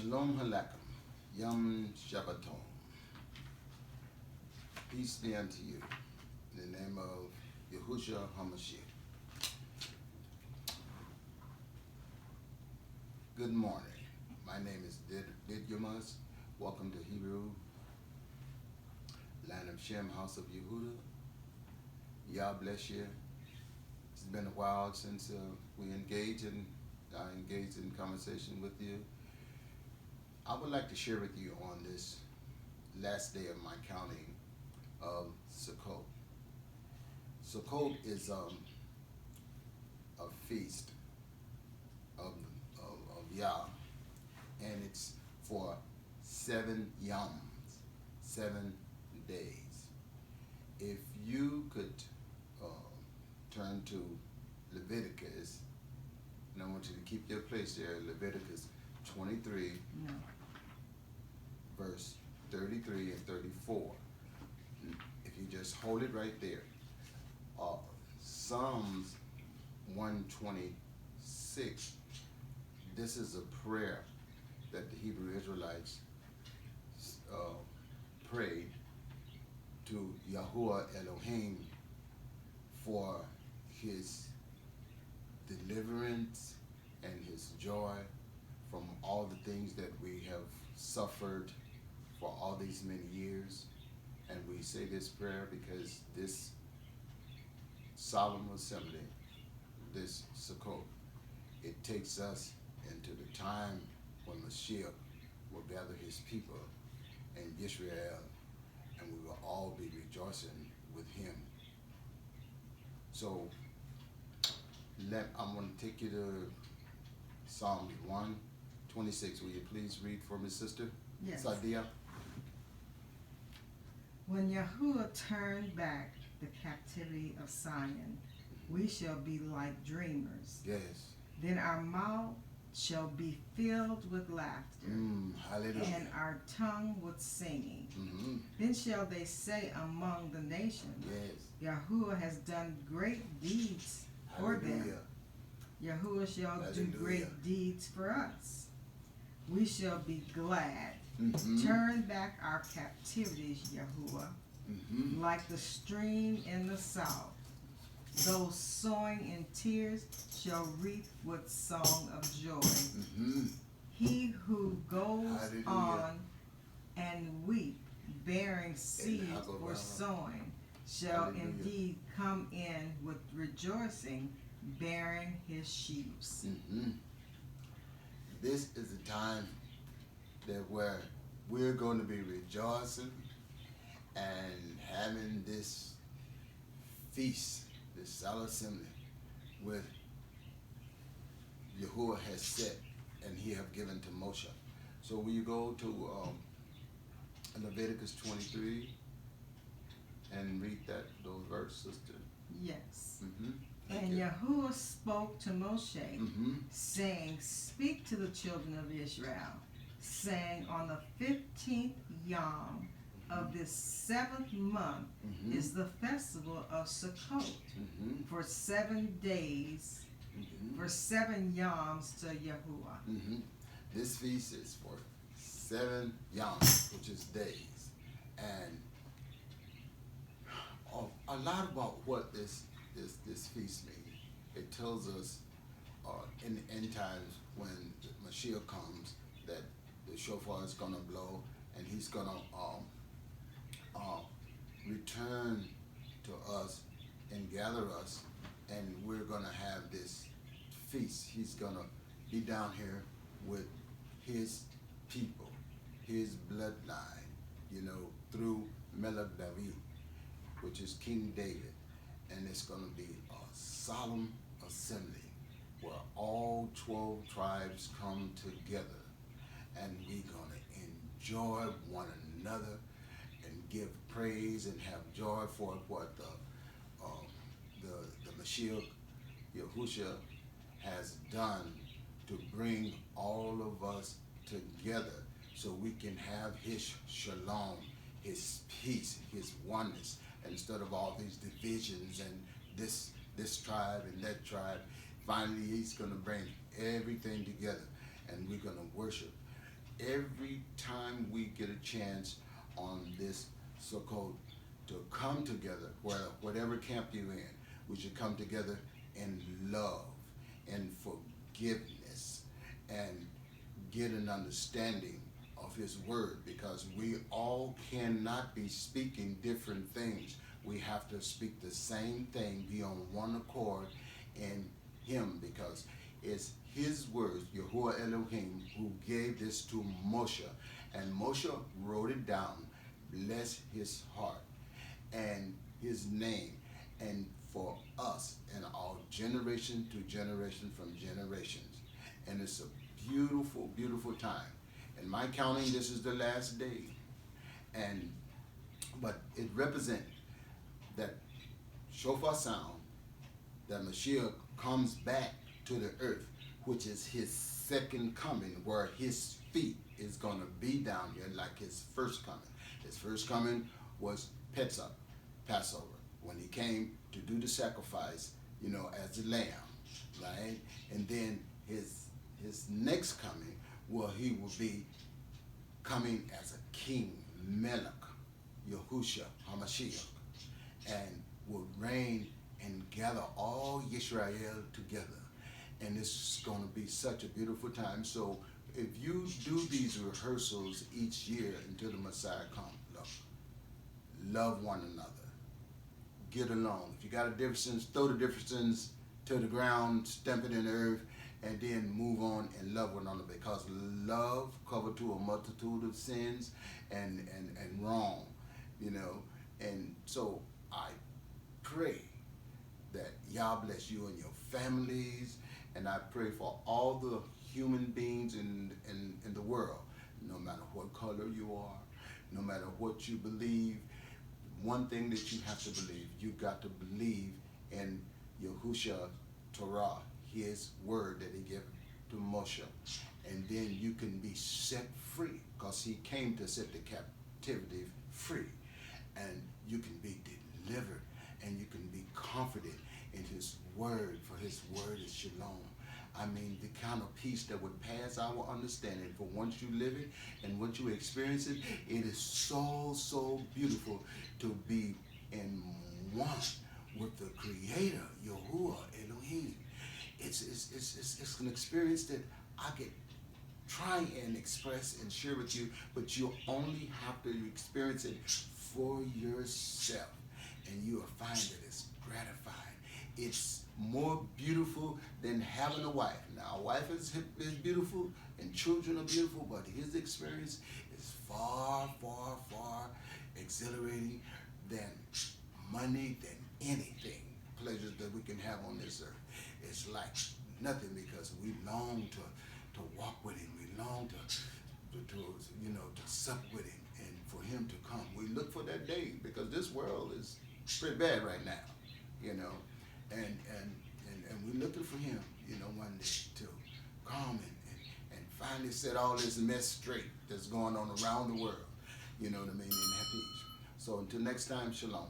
Shalom Halakim, Yom Shabbaton. Peace be unto you. In the name of Yahushua HaMashiach. Good morning. My name is Did Yumas. Welcome to Hebrew, Land of Shem, House of Yehuda. Yah bless you. It's been a while since I engaged in conversation with you. I would like to share with you on this last day of my counting of Sukkoth. Sukkoth is a feast of Yah, and it's for 7 yams, 7 days. If you could turn to Leviticus, and I want you to keep your place there, Leviticus 23, verse 33 and 34. If you just hold it right there. Psalms 126, this is a prayer that the Hebrew Israelites prayed to Yahuwah Elohim for his deliverance and his joy from all the things that we have suffered for all these many years. And we say this prayer because this solemn assembly, this Sukkoth, it takes us into the time when Mashiach will gather his people in Israel, and we will all be rejoicing with him. So I'm going to take you to Psalms 126. Will you please read for me, sister? Yes. Sadia. When Yahuwah turned back the captivity of Zion, we shall be like dreamers. Yes. Then our mouth shall be filled with laughter, hallelujah. and our tongue with singing. Then shall they say among the nations, yes, Yahuwah has done great deeds for them. Yahuwah shall do great deeds for us. We shall be glad. Turn back our captivities, Yahuwah, like the stream in the south. Those sowing in tears shall reap with song of joy. He who goes on and weep, bearing seed for sowing, shall indeed come in with rejoicing, bearing his sheaves. This is the time that where we're going to be rejoicing and having this feast, this solemn assembly, with Yahuwah has set and he have given to Moshe. So will you go to Leviticus 23 and read those verses, sister? Yes. And Yahuwah spoke to Moshe, saying, speak to the children of Israel, saying, on the 15th yom of this 7th month is the festival of Sukkoth, for 7 days, for 7 yams to Yahuwah. This feast is for 7 yams, which is days. And a lot about what this feast means. It tells us in the end times when the Mashiach comes that the shofar is going to blow and he's going to return to us and gather us, and we're going to have this feast. He's going to be down here with his people, his bloodline, through Melech David, which is King David. And it's going to be a solemn assembly where all 12 tribes come together, and we're going to enjoy one another and give praise and have joy for what the Mashiach Yahushua has done to bring all of us together so we can have his shalom, his peace, his oneness, instead of all these divisions and this tribe and that tribe. Finally, he's going to bring everything together, and we're going to worship every time we get a chance on this Sukkoth to come together, whatever camp you're in, we should come together in love and forgiveness and get an understanding of his word, because we all cannot be speaking different things. We have to speak the same thing, be on one accord in him, because it's his words, Yahuwah Elohim, who gave this to Moshe, and Moshe wrote it down. Bless his heart and his name, and for us and our generation to generation from generations. And it's a beautiful, beautiful time. In my counting, this is the last day. But it represents that shofar sound, that Mashiach comes back to the earth, which is his second coming, where his feet is going to be down here like his first coming. His first coming was Pesach, Passover, when he came to do the sacrifice, as a lamb, right? And then his next coming, well, he will be coming as a king, Melech, Yahusha, HaMashiach, and will reign and gather all Yisrael together. And it's going to be such a beautiful time. So if you do these rehearsals each year until the Messiah comes, look, love one another, get along. If you got a difference, throw the differences to the ground, stamp it in the earth, and then move on and love one another, because love covers to a multitude of sins and wrong, And so I pray that Yah bless you and your families, and I pray for all the human beings in the world, no matter what color you are, no matter what you believe. One thing that you have to believe, you got to believe in Yahusha Torah, his word that he gave to Moshe, and then you can be set free, because he came to set the captivity free, and you can be delivered, and you can be confident in his word, for his word is shalom. I mean, the kind of peace that would pass our understanding. For once you live it and once you experience it, it is so, so beautiful to be in one with the Creator, Yahuwah Elohim. It's an experience that I could try and express and share with you, but you only have to experience it for yourself, and you will find that it's gratifying. It's more beautiful than having a wife. Now, a wife is beautiful and children are beautiful, but his experience is far, far, far exhilarating than money, than anything, pleasures that we can have on this earth. It's like nothing, because we long to walk with him. We long to sup with him, and for him to come. We look for that day, because this world is pretty bad right now, and we're looking for him, one day to come and finally set all this mess straight that's going on around the world, and have peace. So until next time, shalom.